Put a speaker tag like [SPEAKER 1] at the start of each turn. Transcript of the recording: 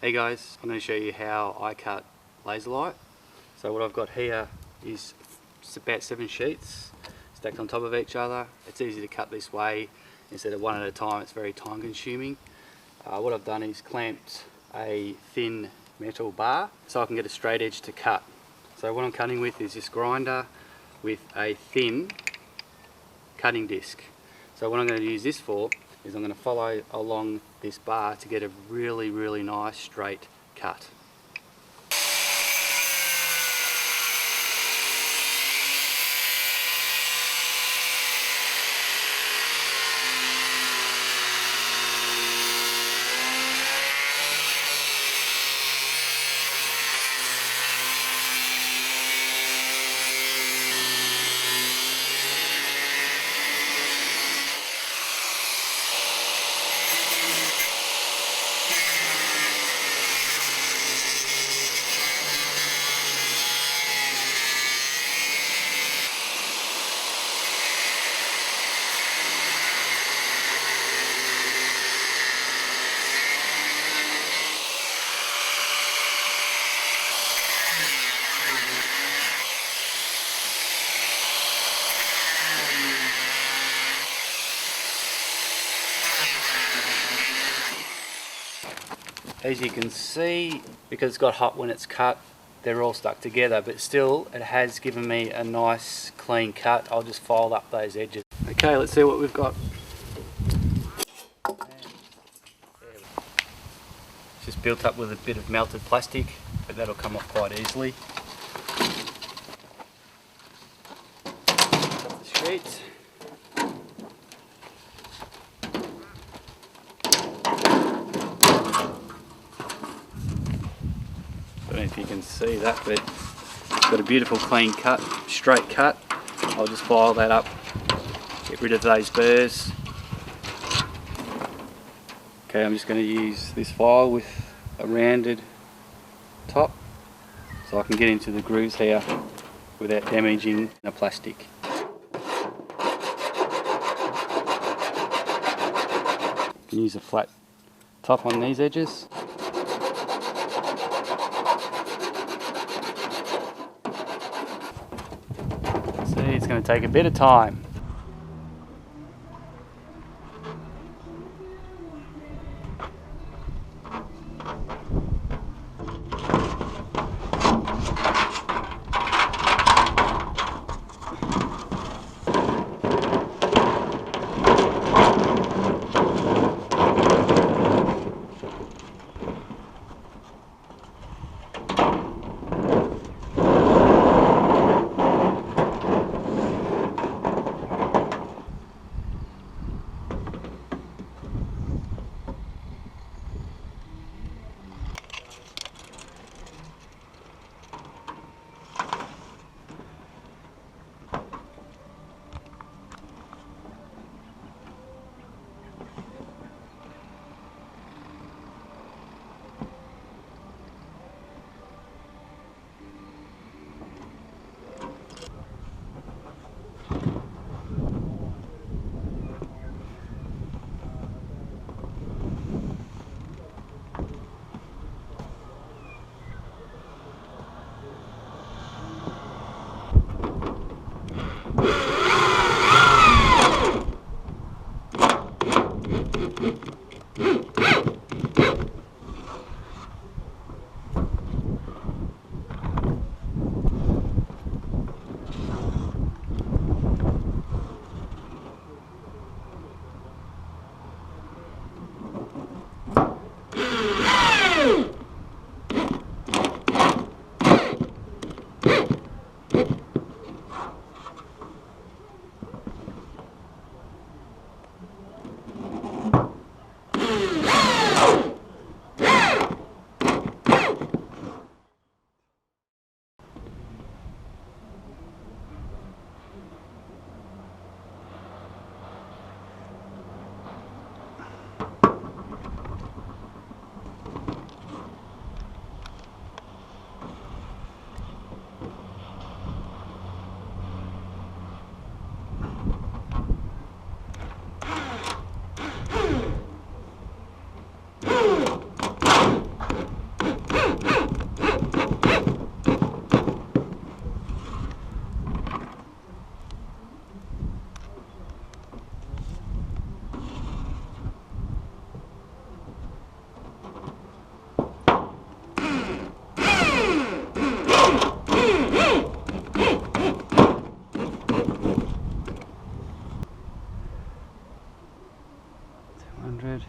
[SPEAKER 1] Hey guys, I'm going to show you how I cut Laserlite. So what I've got here is about 7 sheets stacked on top of each other. It's easy to cut this way instead of one at a time. It's very time consuming. What I've done is clamped a thin metal bar so I can get a straight edge to cut. So what I'm cutting with is this grinder with a thin cutting disc. So what I'm going to use this for is I'm going to follow along this bar to get a really nice straight cut. As you can see, because it's got hot when it's cut, they're all stuck together, but still it has given me a nice clean cut. I'll just file up those edges. Okay, let's see what we've got. It's just built up with a bit of melted plastic, but that'll come off quite easily. Cut the sheets. I don't know if you can see that, but it's got a beautiful clean cut, straight cut. I'll just file that up, get rid of those burrs. Okay, I'm just going to use this file with a rounded top so I can get into the grooves here without damaging the plastic. You can use a flat top on these edges. It's going to take a bit of time. 200.